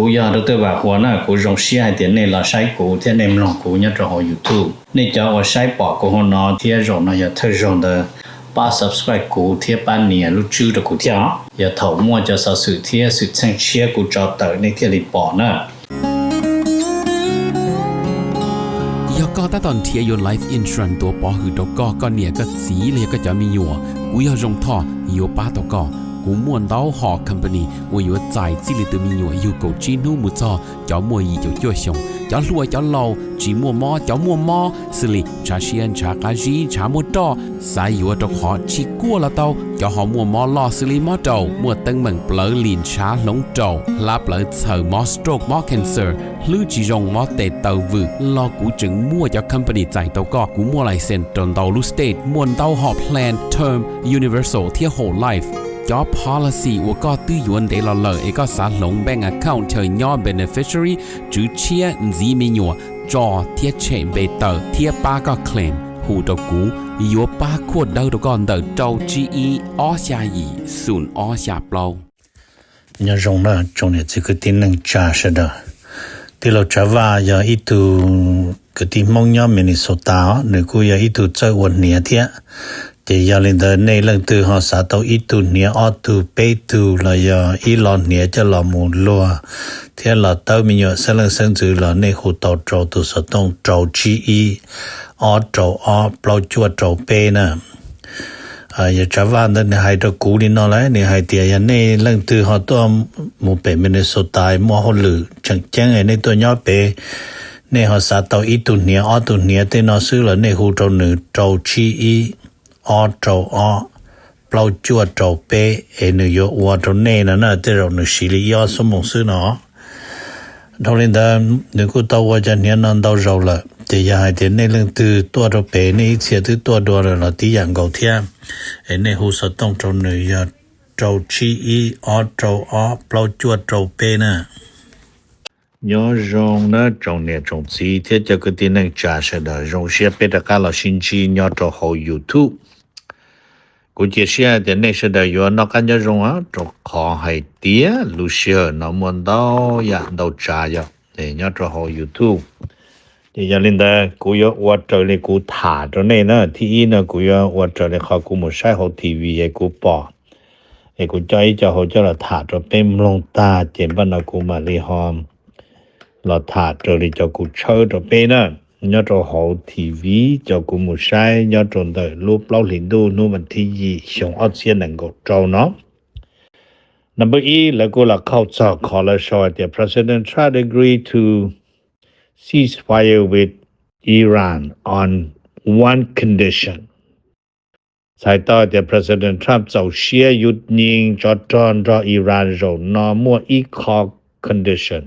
กูอยากรู้ตัวว่าหัวหน้ากูรงเสียเดี๋ยวนี้เราใช้กูที่ในลองกูเนี่ยจะหอ YouTube นี่จะว่าใช้ปอกกูหัวหน้าที่รงนะอย่าเธอรงเด้อป้า subscribe กูที่ป้าเนี่ยรู้ชื่อ的กูที่อย่าถอมั่วจะสสื่อที่สื่อแจ้งเชียกูจะเตอในที่รีปอนะก็ตอนเทียยน Life Insurance ตัวปอหือตก็เนี่ยก็สีเลยก็จะมีอยู่กูอยากรงท่ออยู่ป้าตก็กูม่วนเต้าหอ company 我有在这里的มีอยู่有够จีนูมุจอจะมัวอีจะจ่วยชงจะรวยจะเล่าจีมัวมอจะมัวมอสิลิชาเชียนชากาจีชามัวตอสายอยู่ตะขอชิกัวละเต้าจะหอมัวมอลอสิลิมอเต้ามัวตึงเหมือนเปลือลินชาหลงเต้าลาเปลือเสือมอสโตรกมอ cancer หรือจีรงมอเตเต้าวืรอกูจึงมัวจะ company ใจเต้าก็กูมัวไลเซนตนเต้าลูสเตทมวนเต้าหอ plan term universal ที่ whole life job policy 我ก็ตื้อยวนได้ละเลยเอกสารลง bank account เธอย่อ beneficiary จื้อเชียจีมีหยัวจอเทียเชมเบเตอร์เทียป้าก็ claim หูตะกูยัวป้าขวดเดาตะก่อนเดาเจ้า GE อ้อชายีศูนย์อ้อชาเปล่าเนี่ยรงนะจงเนี่ยคือที่นึงจ่าซะเด้อที่เราจะว่าอย่าอีตูก็ที่มองย่อมินนิโซตาหรือกูอย่าอีตูเจ้าวันเนี่ยเทียแต่ยาลินเดในเรื่องตัวหาสาตอีตุเนี่ยออตูเปตูละยาอีลอนเนี่ยจะละมูลัวเทียละเต้ามีอยู่เสลังเซิงจือละในหูตอโจตุสตงโจจีอีออโจออเปล่าจัวโจเปนะอย่าจะว่าในให้ตะกูนี่นอเลยในให้เตียในเรื่องตัวหาตัวหมู่เป็นมินนิโซตามัวฮอลือจังแจ้งในตัวย่อเปในหาสาตอีตุเนี่ยออตุเนี่ยเตนอซื้อละในหูโจหนึ่งโจจีอีออโจออเปล่าจัวโจเปเนยวัวโจเน่นะเตเราหนึ่งสิริยอสมองซื้อเนาะทอลินดาหนึ่งกูตัวว่าจะเนี่ยนั่นตัวเราละแต่อย่าให้เดี๋ยวในเรื่องตัวโจเปในเสียตัวตัวเราที่อย่างเก่าเทียในหูสต้องโจหนึ่งยาโจชีอีออโจออเปล่าจัวโจเปนะยอรงนะจงเนี่ยจงสีเทียจะก็ที่นั่งจ่าเสดรงเสียเปตะกาลชินจียอโจหอ YouTubeกูจะเสียเดี๋ยวนี้เสดอยู่นอกกันจะรงจงขอให้เตี้ยลูเชียนมวนดอยากดจ่ายเนี่ยโจหอ YouTubeเดี๋ยวลินดากูยอวัดเจอเลยกูถ่าตรงนี้นะที่นะกูยอวัดเจอเลยเขากูไม่ใช่หอทีวีไอ้กูปอไอ้กูใจจะหอจะละถ่าจะเป็นลงตาเจ็บบ้านกูมาลีหอมเราถ่าจะเลยจะกูเชื่อจะเป็นนะยอดหอทีวีจะกูไม่ใช่ยอดจนได้รูปเล่าหลินดูนู่นมันที่ยี่ชงอัดเสียหนังกูเจ้าเนาะ Number E แล้วกูละเข้าใจขอละชอยแต่ President Trump agree to ceasefire with Iran on one condition สายต่อแต่ President Trump จะเชียร์หยุดยิงจอดจอนรออิหร่านรอนอมัวอีกข้อ condition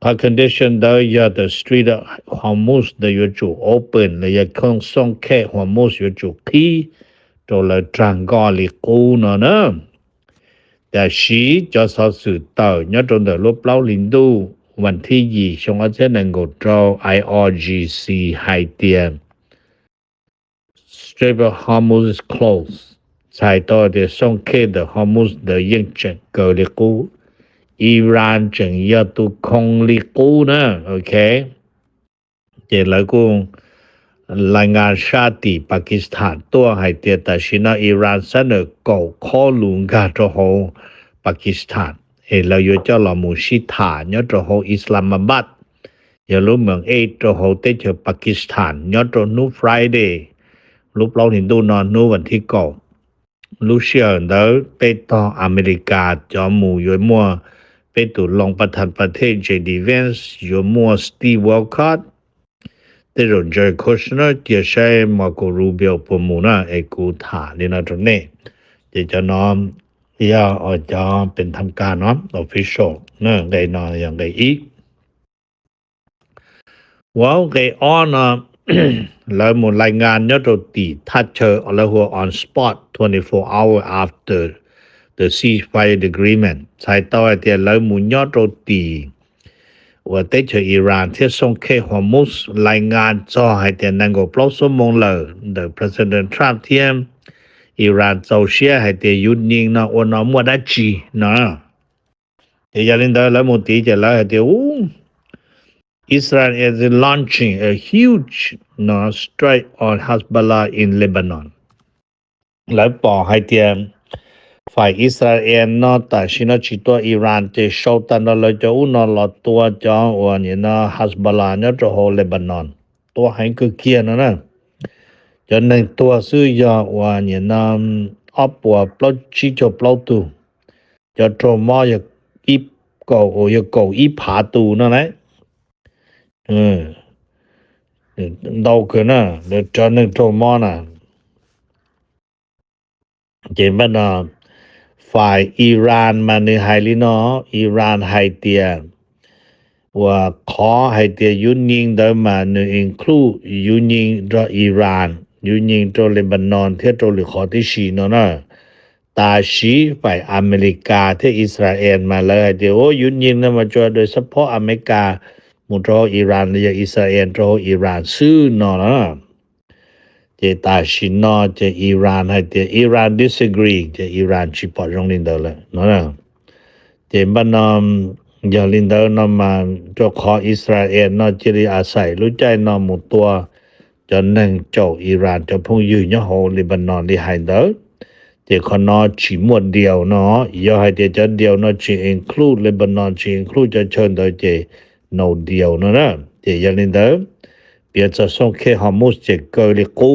a condition that the street of Hormuz the you open the you can song ke Hormuz you ki to la trangali ku no na that she just has to tao nhớ trong the lốp lao linh du วันที่ยี่ชงอาเจนังกดรอ IRGC ไฮเตีย Strait of Hormuz is closed สายต่อเดี๋ยวส่งเคเด Hormuz เดี๋ยวยังจะเกิดลิกูอิหร่านจึงยาตุคงลิกูนะโอเคเดี๋ยวแล้วกูรายงานชาติปากีสถานตัวให้เตียแต่ชินาอิหร่านเสนอก่อข้อลุงกาโจโฮปากีสถานเราอยู่เจ้าหล่อมูชิฐานยอดโจโฮอิสลามบัดอย่ารู้เมืองโจโฮเตเจอปากีสถานยอดโจนูฟรายเดย์รูปเราเห็นดูนอนนูวันที่ก่อลูเชียนเดอเปต่ออเมริกาจอมูอยู่มัวเปตุลงประธานประเทศเจดีเวนส์อยู่มัวสตีวอลคอตเตโรเจอร์โคชเนอร์เตียใช้มาโกรูเบลปมูนะกูถานี่นะตรงนี้จะน้อมยาอจอเป็นทำการเนาะ official เนาะได้นอนอย่างได้อีกว้าวไกออนแล้วหมดรายงานยอดตีทัชเชอร์แล้วหัว on spot 24 hour after the ceasefire agreement ใช้ต่อเตียแล้วหมุนยอดตีว่าเตเชอิหร่านที่ส่งเคฮอร์มุสรายงานจอให้เตียนังก็ปลอสมงเลย the President Trump เทียมอิหร่านเจ้าเชียให้เตียยุดยิงนะโอนอมัวดัจีนะ Yalinda la moti je la de Israel is launching a huge strike on Hezbollah in Lebanon แล้วบอกให้เตรียมฝ่ายอิสราเอลนอแต่ชินชิตัวอิหร่านจะโชว์ตันเลยจะอุนอลตัวจองว่าเนี่ยนะฮัสบาลาเนี่ยจะโฮเลบานอนตัวให้คือเกียนะจะหนึ่งตัวซื้อยาว่าเนี่ยนะอัปว่าปลดชิจปลดตูจะโทรมาอย่าอีเก่าโออย่าเก่าอีผาตูนั่นแหละดาวคือนะเดี๋ยวจะหนึ่งโทรมานะเจนบันฝ่ายอิหร่านมาในไฮลินออิหร่านไฮเตียว่าขอให้เตียยุนยิงเดิมมาในอินคลูยุนยิงดออิหร่านยุนยิงดอเลบานอนเที่ยวดอลิขอที่ชีนนะตาชีฝ่ายอเมริกาที่อิสราเอลมาเลยเดี๋ยวยุนยิงนะมาจอโดยเฉพาะอเมริกามุดรออิหร่านหรืออิสราเอลรออิหร่านซื้อนอนะเจตาชินอเจอิหร่านให้เจอิหร่าน disagree เจอิหร่านชิปอจงลินเดอเลยนะเจบันยาลินเดอนมาเจ้าขออิสราเอลนจิริอาศัยรู้ใจนหมู่ตัวจนหนึ่งเจ้าอิหร่านจะพุ่งยืนยะโฮลิบันนอนลิไฮเดอเจขอนอฉีหมวดเดียวเนาะยอให้เจจะเดียวเนาะฉี include ลิบันนอนฉี include จะเชิญโดยเจโนเดียวเนาะเจยาลินเดอเปียจะส่งเคฮามุสเจเกลิกู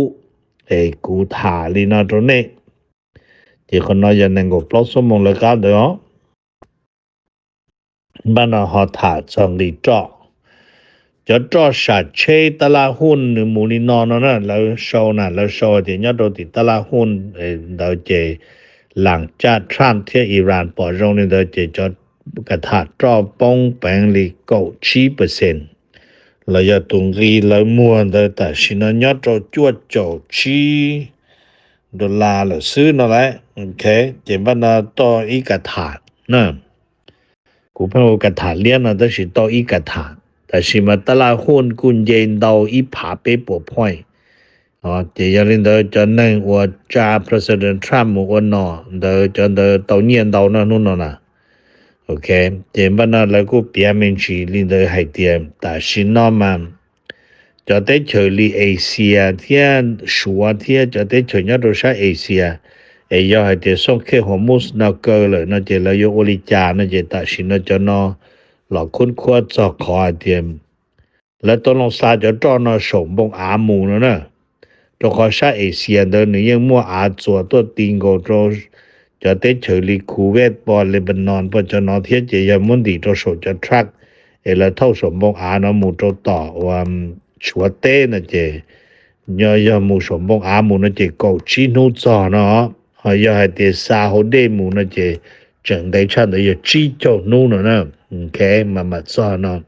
กูถาลีนาตรงนี้เจคนน้อยยังงปลอสมงเลยกันเด้อบ้านหอถาจังลีจ่อจะจ่อชัดเชตลาหุ้นหมู่ลีนอนนั่นแล้วโชว์น่ะแล้วโชว์ที่ยอดโดติตลาหุ้นดาวเจหลังจากทรัมป์ที่อิหร่านปล่อยลงในดาวเจจดกระถาจ่อป้องแปงลีเก้า10%แล้วอย่าตุงกีแล้วมัวแต่ชินยอดจวดโจชีดอลลาร์ละซื้อนั่นแหละโอเคเจบันต่ออีกถาดนะกูเพิ่นกระถาเลี้ยนนะแต่สิต่ออีกถาดแต่สิมาตลาดหุ้นกุนเย็นดาวอีผาเปปพอยเจยาลินเดจะนั่งว่าจ้า President Trump ว่าเนาะจะต่อเนียนดาวนั่นนู่นน่ะโอเคเจบันแล้วก็เปียมินชีลินเดให้เตรียมแต่สินอมันจะได้เฉลีเอเชียที่ชัวที่จะได้เฉยยอดชาเอเชียยอให้เตส่งเคฮอมุสนาเกอเลยนะเจแล้วยโอลิจานะเจตาชินจะนอหลอกคุ้นควดจอขอเตรียมแล้วต้องลงซาจะจ้อนอสมบงอาหมูนะจะขอชาเอเชียเดินยังมั่วอาจัวตัวติงโกโตจะได้เฉลีคูเวตบอลเลบานอนปจะนอเทียเจยมุนดีจะโสจะทรักแล้วเท่าสมบงอานะหมู่โตต่อว่าชัวเต้นะเจยอหมู่สมบงอาหมู่นะเจเกาชินูจอเนาะยอให้เตซาโฮเดหมู่นะเจจังได้ชันได้จีโจนูนะโอเคมาจอเนาะ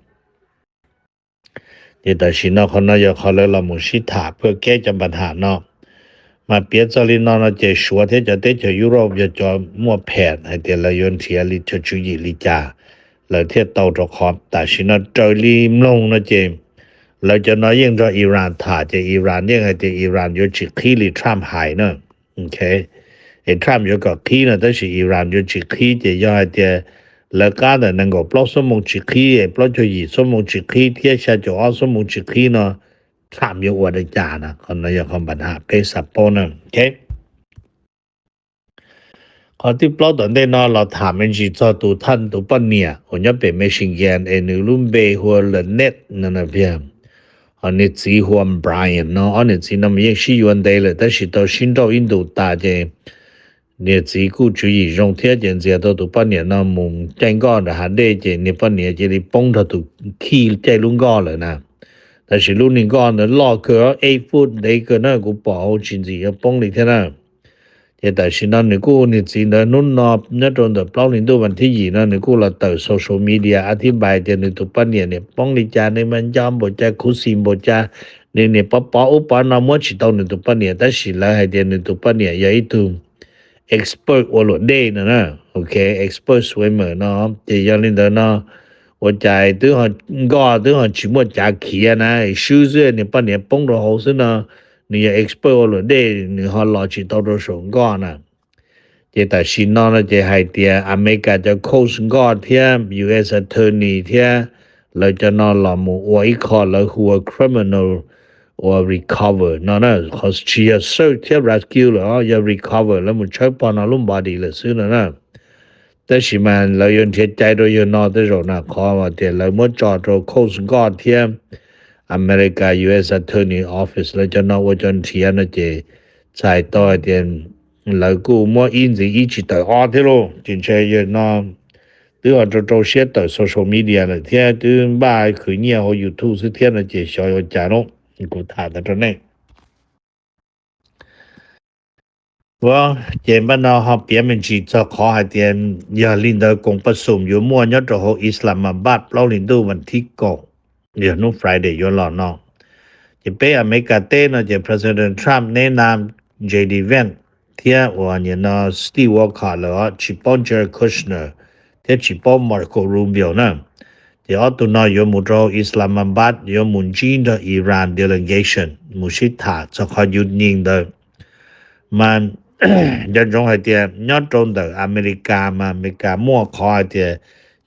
เจตชินะคนนะยอขอเลยละหมู่ชิถาเพื่อแก้จำปัญหาเนาะมาเปียจลินนะเจชัวเทจะได้จะยุโรปจะจอมั่วแผนให้เตละยนเทียลิจะจุยิลิจาแล้วเทียเตาตะขอบแต่ชินะจอยลิมลงนะเจเราจะน้อยยิ่งจะอิหร่านถ่าจะอิหร่านยังไงจะอิหร่านอยู่จิคีลิทรัมป์หายเนาะโอเคทรัมป์อยู่กับคีนะแต่สิอิหร่านอยู่จิคีจะย่อจะแล้วก็แต่นั่งก็ปลอสมงจิคีปลอจะยิสมงจิคีที่ชาจะอสมงจิคีเนาะทรัมป์อยู่อวดจานะคนนั้นอย่าความปัญหาเปสับปนโอเคขอที่ปลอตอนได้นอเราถามมันสิจอตูท่านตูปะเนี่ยคนจะเป็นไม่ชิงแยนนึลุ่มเบหัวละเน็ตนั่นนะเพียงอันนี้สีหัวไบรอันเนาะอันนี้สีน้ำยังชีวันได้เลยแต่สิ到新到印度大街เนี่ยสีกู注意用贴件这都都半年那么真高的还得这你半年这里崩它都起在龙高了呢但是龙高呢老个8 foot 那个那个保甚至要崩里天呢แต่แต่สินั้นนี่กูนี่สินะนุ่นนอบนะตรงแต่เปล่านี่ตัววันที่2นะนี่กูละเตอโซเชียลมีเดียอธิบายจะนี่ตุปะเนี่ยเนี่ยป้องลิจานี่มันยอมบ่จะคุซิมบ่จะนี่ปะอุปนะมชิตองนี่ตุปะเนี่ยแต่สิละให้เดนี่ตุปะเนี่ยอย่าอีตุexpert โอโลเดนะโอเค expert swimmer เนาะจะอย่างนี้เนาะ我在对哈对哈期末假期呢休息你半年崩到好是呢你要 expert 了的你好老去到手干呢เจตาชินอนะเจให้เตียอเมริกาจะ Coast Guard เทีย US Attorney เทียแล้วจะนอนหลอมว่าอีกข้อแล้วหัว criminal or recover นั่นนะ cause she has search เทีย rescue แล้วอย่า recover แล้วมันใช้ปอนอลุ่มบอดีเลยซื้อนะแต่สิมันเรายนเทียใจโดยยนอได้รนะขอว่าเตียเราเมื่อจอดเรา Coast Guard เทียอเมริกา US Attorney Office แล้วจะนอนว่าจนเทียนะเจใช้ต่อเตียแล้วกูมั่วอินสิอีจิตออที่โลจริงใช่ยนอตัวโจเชียต่อ social media เลยเทียตัวบ้าคือเนี่ยเขา YouTube สิเทียนะเจชอยจาโนกูถาแต่ตอนนี้ว่าเจมบ้านเราเขาเปลี่ยนเป็นจีจะขอให้เตียนอย่าลินเดอร์กงประสุมอยู่มั่วยอดโจอิสลามาบัดเราลินดูวันที่ก่อนเดี๋ยวนู้น Friday อยู่หล่อน้องจะไปอเมริกาเต้นะจะ President Trump แนะนำ JD Vance เทียว่าเนี่ยนะ Steve Walker แล้วชิปอนเจอร์คุชเนอร์เทียชิปอนมาร์โครูบิโอนะเดี๋ยวตัวนายมุดอิสลามาบัดยมุนจีนอิหร่าน delegation มุชิตาจะขอหยุดยิงเดอมันจะจงให้เตียยอดตรงเดออเมริกามาอเมริกามั่วขอให้เตีย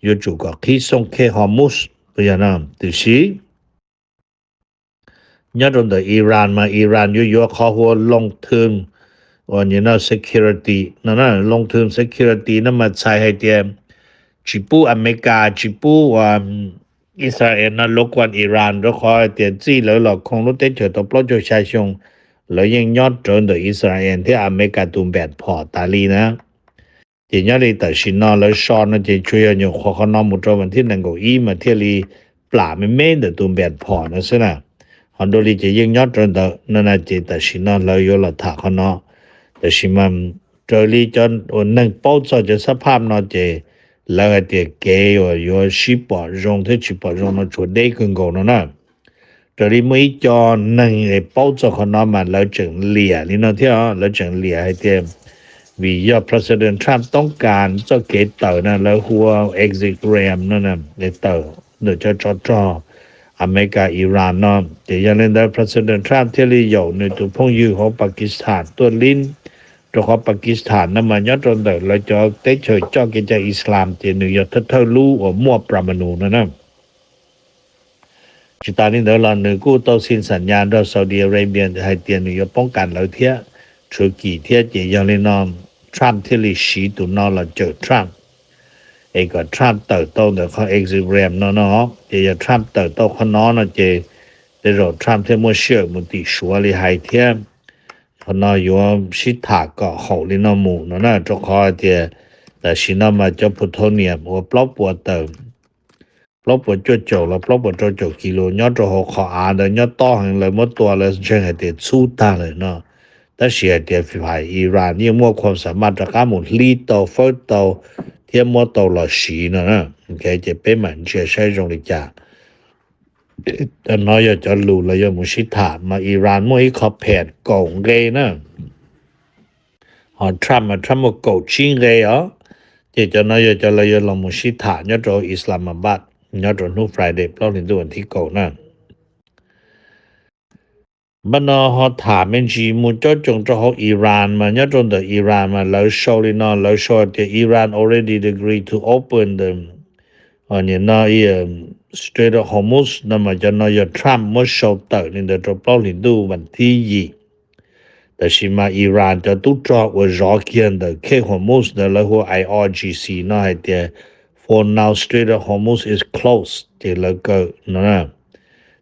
อยู่จุกขี้ส่งเคฮอร์มุสเพื่อนะติชียอดตรงเดออิหร่านมาอิหร่านอยู่ขอหัวลงทุนว่าเนี่ยนะ security นั่นนะลงทุน security นั่นมาใช้ให้เตียจิปูอเมริกาจิปูว่าอิสราเอลนะลกวันอิหร่านแล้วขอให้เตียจี้แล้วหลอกคงรู้เตเจอตัวปลดโจชายชงแล้วยังยอดจนโดยอิสราเอลที่อเมริกาตุมแบดพอตาลีนะที่ยอดเลยแต่ชินนอแล้วชอนนะจะช่วยอยู่ขอเขานอมุตรวันที่นั่งกูอีมาเที่ยลีปลาไม่เม่นเดตุมแบดพอนะสินะฮันโดลีจะยังยอดจนเดนั่นนะจะแต่ชินนอแล้วอยู่ละถาเขานอแต่ชิมันเจอลีจนนั่งเป้าจะสภาพนอเจแล้วก็เดี๋ยวเกย์อยู่ชิปอรงที่ชิปอรงนะชวนได้ขึ้นก่อนนะ这里每家能的包着可能嘛老整列你那条老整列还点为要 President Trump ต้องการจะเกตเตอร์นะแล้วหัว executive นั่นน่ะเกตเตอร์เดี๋ยวจะจออเมริกาอิหร่านนะเดี๋ยวยังเล่นได้ President Trump ที่ลีอยู่ในตัวพงอยู่ของปากีสถานตัวลิ้นตัวของปากีสถานนั่นมันยอดจนเดี๋ยวเราจะเตะเฉยจ้องกิจอิสลามที่นิวยอร์กทะลุว่ามั่วปรามาณูนั่นนะจิตานี้เดี๋ยวเราหนึ่งกู้ต่อสิ้นสัญญาณเราซาอุดิอาระเบียให้เตียนอยู่ป้องกันเราเทียชุกีเทียเจียงเลยนอมทรัมป์ที่ลิชีตุนอเราเจอทรัมป์เองก็ทรัมป์เติบโตเดี๋ยวเขาเอ็กซิเรมเนาะเจียทรัมป์เติบโตเขาน้อนะเจเดี๋ยวทรัมป์ที่มั่วเชื่อมุติชัวลิไฮเทียเขาน้ออยู่ชิตาก็เขาลินอมูเนาะจะขอเจียแต่ชินอมาจะพุทโธเนียมว่าปลอบปวดเติมปลอบปวดจุดจแล้วปลอบปวดจุดกิโลยอดจะหกขออาเดินยอดต่อหังเลยหมดตัวเลยเชิงให้เด็ดสู้ตาเลยเนาะแต่เสียเดียฝ่ายอิหร่านยังมั่วความสามารถจะการหมุนลีโตเฟิร์โตเทียมมั่วโตหล่อสีนะโอเคจะเป็นเหมือนเชื่อใช้ตรงนี้จ้ะแต่น้อยจะรู้แล้วยังมุชิตามาอิหร่านมั่วอีกขอแผดโกงเกยนะหอทรัมป์โกงชิงเกยจะน้อยจะเลยลงมุชิตายอดโจอิสลามาบัดยอดนู Friday เราเห็นตัวที่เก่านั่นบันฮอถามเป็นจีมุจจงจะฮออิหร่านมายอดจอิหร่านมาแล้วโชลินอแล้วโชที่อิหร่าน already agreed to open them อันนี้นะStrait of Hormuz นั่นมาจะนอยทรัมป์มั่วโชเตอร์นี่เดี๋ยวจะเราเห็นดูวันที่แต่ชิมาอิหร่านจะตุ้จอกว่ารอเกียนเดเคฮอร์มุสเดแล้วหัว IRGC น่าให้เดียFor now, Strait of Hormuz is closed. เดี๋ยวแล้วก็นะ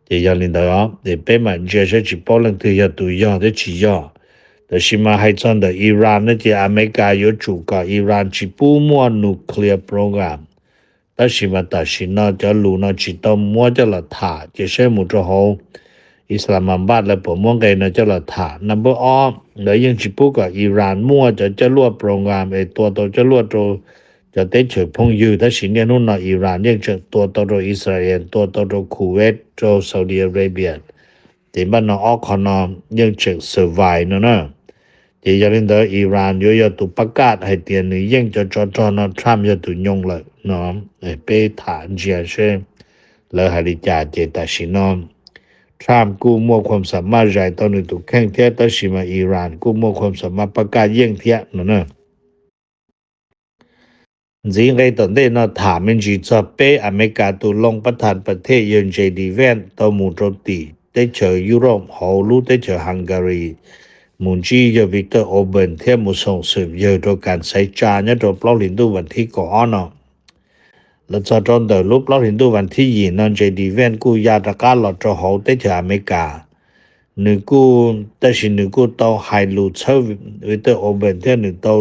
เดี๋ยวยังลินเดอร์เดี๋ยวเป็นมันเชื่อจะปอลังที่จะตัวยอได้ชี้ยอแต่ชิมาให้จันเดอิหร่านเนี่ยที่อเมริกาอยู่จุกอิหร่านจีปูมัวนิวเคลียร์โปรแกรมแต่ชิมาแต่ชินาจะรู้นะจีต้องมัวจะละถ่าจะใช้มุจฮออิสลามาบัดและผมมองไงนะจะละถ่า number แล้วยังจีปูกับอิหร่านมัวจะลวดโปรแกรมตัวจะลวดตัวจะเตะเฉยพงอยู่ถ้าสิเนี่ยนู่นน่ะอิหร่านยังจะตัวโดอิสราเอลตัวโดคูเวตโดซาอุดิอาระเบียที่บ้านนอคอนยังจะ survive นะที่ยังเดินอิหร่านอยู่ตุประกาศให้เตียนนี่ยังจะจอนะทรัมป์จะตุยงเลยเนาะไปฐานเจียเช่แล้วหาริจาเจตสินอมทรัมป์กู้มั่วความสามารถใจตอนนี้ตุแข่งเทียแต่สิมาอิหร่านกู้มั่วความสามารถประกาศยังเทียนะ จีไงตอนเดนถามมันจีจะเปอเมริกาตุลงประธานประเทศยืนเจดีเวนตมูโจตีได้เจอยุโรปฮอลลูได้เจอฮังการีมุนจียวิกเตอร์โอเบนเทียมุส่งสืบเยอะตัวการใช้จานเนี่ยตัวปล้อลินดูวันที่ก่อนเนาะแล้วจะจนเดรูปปล้อลินดูวันที่ยีนนเจดีเวนกูยาตะการหลอดจะฮอลได้เจออเมริกานึกูแต่สินึกูต้องไฮลูเชอร์วิกเตอร์โอเบนเทียนึต้อง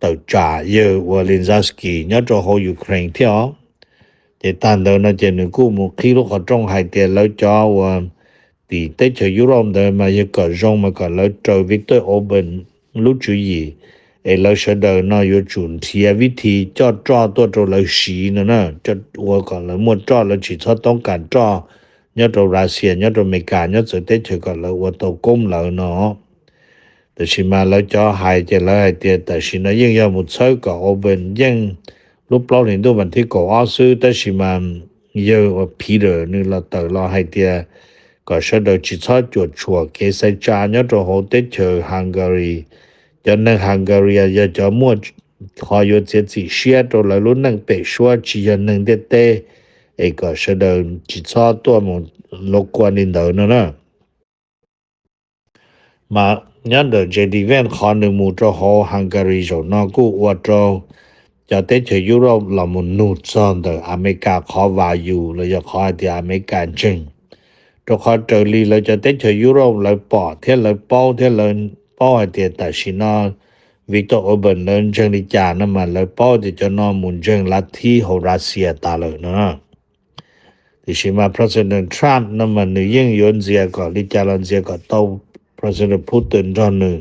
tàu trả giờ Zelensky nhớ cho hồ Ukraine theo thì tàn đầu nó chỉ nửa cú một khi lúc ở trong hai tiền lấy cho thì tới cho Europe đời mà giờ cả rong mà cả lấy cho Victor Orban lúc chú gì ấy lấy sẽ đời nó yêu chuẩn thì vị thì cho tôi cho lấy xí nữa nè cho còn lấy một cho là chỉ choต้องการcho nhớ cho Russia nhớ cho Mỹ nhớ cho tới cho cả lấy tàu công lợi nóแต่สิมาแล้วจอหายจะแล้วหายเตียแต่สินะยังยามุดเซอก็โอเบนยังรูปเปล่าเห็นตัววันที่ก่ออ้อซื้อแต่สิมาเยอะว่าพีเดอร์นึงเราเตอรอหายเตียก็เสดจิตชอจวดชัวเกษจาเนี่ยตัวโหเตเชอฮังการีจนในฮังการีจะจะมั่วคอยอยู่เจสิเชียตัวละรุ่นนั่งเปชัวจียันนึงเตเตไอ้ก็เสดจิตชอตัวมันโลกวนนินเดอร์นะมายันเดเจดีเวนขอหนึ่งมูจอฮอฮังการีจนอกูว่าจอจะเตเชยุโรปละมุนนูซอนเดอเมริกาขอวาอยู่แล้วจะขอเดียอเมริกาจึงตัวขอเจอลีแล้วจะเตเชยุโรปเลยปอเทเลยเป้าเทเลยเป้าเดียแต่ชินอวิกเตอร์โอเบนเลยจึงลิจานั่นมันเลยเป้าที่จะนอมุนจึงลัทธิของรัสเซียตาเลยนะที่ชิมา President Trump นั่นมันยิ่งยนเสียก็ลิจาลันเสียก็โตPresident Putin จอนึ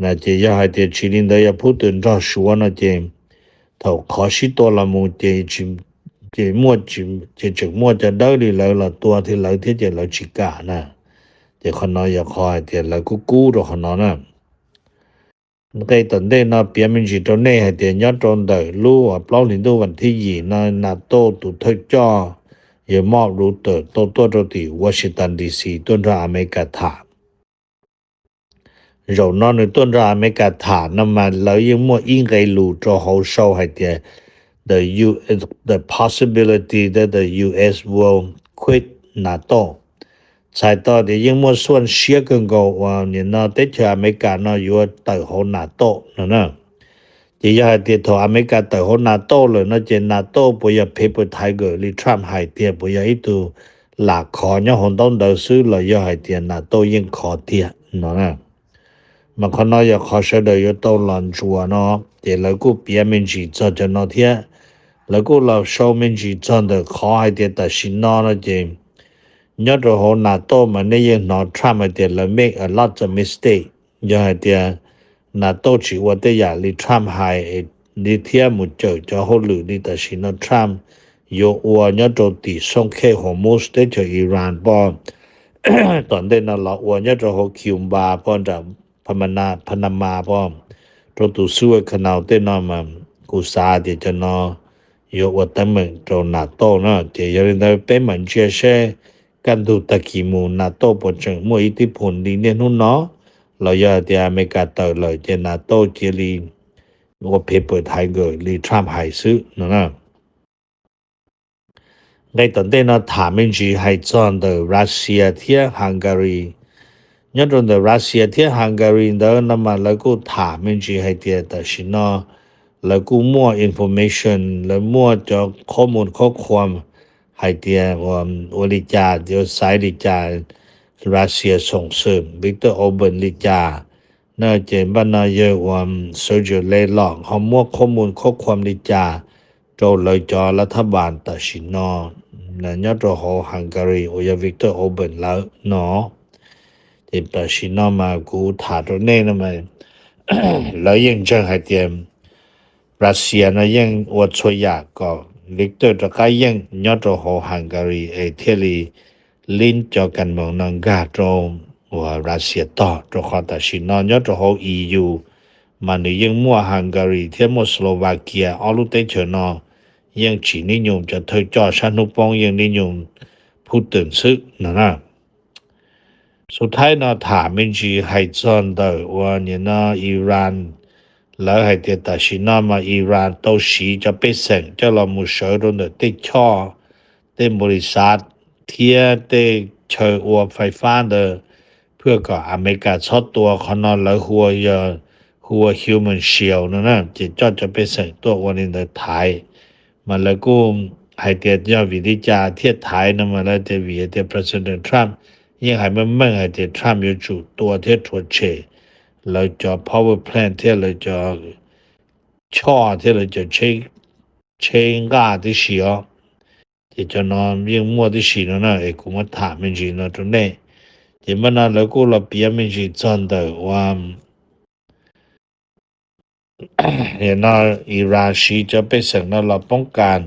นะเจียให้เตชิลินเดย Putin จอชัวนะเจเท่าขอชิตัวละมูเจจิมเจมัวจิมเจจึงมัวจะได้ลีแล้วละตัวที่แล้วที่เจแล้วชิกานะเจคนน้อยอย่าคอยเจแล้วกูตัวคนน้อยนะในตอนเดนะเปียมิจิตเน่ให้เตยอดจนได้รู้ว่าเปล่าลินดูวันที่ยีนะนาโตตุเทจ่ออย่ามอบรู้เตอตัวที่วอชิงตันดีซีต้นทางอเมริกาถาเรานอนในต้นราอเมริกาฐานน้ำมันแล้วยังมั่วอิงไกลูจะเขาโชว์ให้เดีย the possibility that the US will quit NATO ใช่ต่อเดียยังมั่วส่วนเชียกันก็ว่าเนี่ยนะแต่เธออเมริกาเนาะอยู่ต่อเขา NATO นะจะอยากให้เดียถออเมริกาต่อเขา NATO เลยนะเจ NATO ปุยเพเปอร์ไทเกอร์ลิทรัมให้เดียปุยอีตัวหลักขอเนี่ยคนต้องเดินซื้อเลยอยากให้เดีย NATO ยังขอเดียนะมันคนน้อยอยากขอเสดอยู่ตัวหลังชัวเนาะแต่แล้วกูเปียมินจีจะจะนอเทียแล้วกูเราโชว์มินจีจะเดขอให้เดียแต่สินนอนะเจยอดหัวหน้าโตมันได้ยังนอทรัมป์เดียแล้ว make a lot of mistake ยอดเดียหน้าโตชีว่าได้อยากลิทรัมป์ให้ลิเทียมุเจอจะหัวหรือลิแต่สินนอทรัมป์โยอวยอดตีส่งแค่หัวมุสได้เจออิหร่านป้อตอนเดินเราอวยอดหัวคิวบาป้อนจะพนามาป้อมตรตุสู้ขนาดเต้นนมันกูซาเดจะนอยกว่าตั้งเหมือนตรนาโตนะเจยรินได้เป็นเหมือนเชื่อเช่กันดูตะกี้มูนาโตปจังมวยอิทธิพลดีเนี่ยนู่นเนาะเราอยากจะอเมริกาเตอร์เลยเจนาโตเจลีว่าเพเปอร์ไทเกอร์ลีทรัมป์หายซื้อนะในตอนเต้นถามมันจีให้จอนเดอรัสเซียเทียฮังการียอดในรัสเซียที่ฮังการีเดินนำมาแล้วก็ถามมันจีให้เดียแต่สินะแล้วก็มั่ว information แล้วมั่วจะข้อมูลข้อความให้เดียว่าอลิจาเดี๋ยวสายลิจารัสเซียส่งเสริมวิกเตอร์โอเบนลิจาน่าจะบ้านนายว่าเซอร์เจอร์เลย์หลอกเขามั่วข้อมูลข้อความลิจาโจเลยจอรัฐบาลแต่สินะนั่นยอดหัวฮังการีโอยวิกเตอร์โอเบนแล้วเนาะที่แต่ชินอมากูถาตัวเน่นะมันแล้วยังจังให้เตรียมรัสเซียนะยังอวดช่วยยากก็วิกเตอร์ตะกายังยอดหัวฮังการีเทลีลิ้นจอกันเมืองนังกาตรงว่ารัสเซียต่อตัวขอแต่ชินอยอดหัว EU มันยังมั่วฮังการีเทียมสโลวาเกียออลุเตเชนอยังจีนิยมจะเธอจอชันุปองยังนิยมพูดตื่นซึกนะสุดท้ายถามมันจีให้จอนเดอว่าเนี่ยอิหร่าน แล้วให้เตตาชินามาอิหร่านตสีจะไปเสงจะเรามุเชอรนติช่อเต็มบริษัทเทียเตเชออวไฟฟ้าเดเพื่อก็อเมริกาชอดตัวขนอนแล้วหัว human shield นะจะไปเสงตัววันนี้ในไทยมาแล้วก็ให้เตยอวิธีจาเทียไทยนะมาแล้วเตวีเต President Trump ยังให้มันให้เต Trump อยู่จุตัวเทียทั่วเชเราจะ power plant เทียเราจะช่อเทียเราจะเชงกาที่สิอ๋อที่จะนอนยังมัวที่สินะกูมาถามมันจริงนะตรงนี้ที่มันน่ะแล้วก็เราเปียมันจริงจัง的ว่านะอิหร่านสิจะไปเสนอเราป้องกัน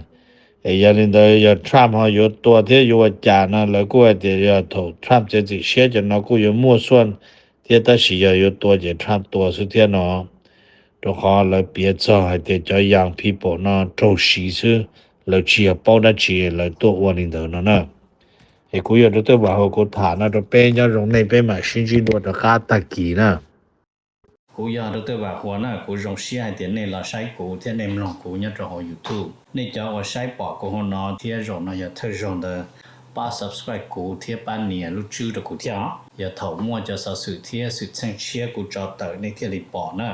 อย่างนี้的ทรัมป์有多的有家呢แล้วก็的要投ทรัมป์这些就那个有没算这的是要有多的ทรัมป์多是的呢都好了别找还得叫 young people 呢做事是แล้วชี要包得起แล้วตัววันนี้นะกูอยากจะว่ากูถามนะตัวเป็นจะรงในเป็นมา新几多的嘎达几呢กูอยากจะว่าหัวหน้ากูรงเสียให้ในละใช้กูที่ในมองกูเนี่ยจะเอา YouTube นี่จะว่าใช้ปอกกูหัวนอที่รงนะอย่าเธอรง的ป้า subscribe กูที่ป้านเนี่ยรู้ชื่อ的กูที่อย่าเถ่ามั่วจะสื่อที่สื่อเชียร์กูจะเตอในที่รีปอร์ตนะ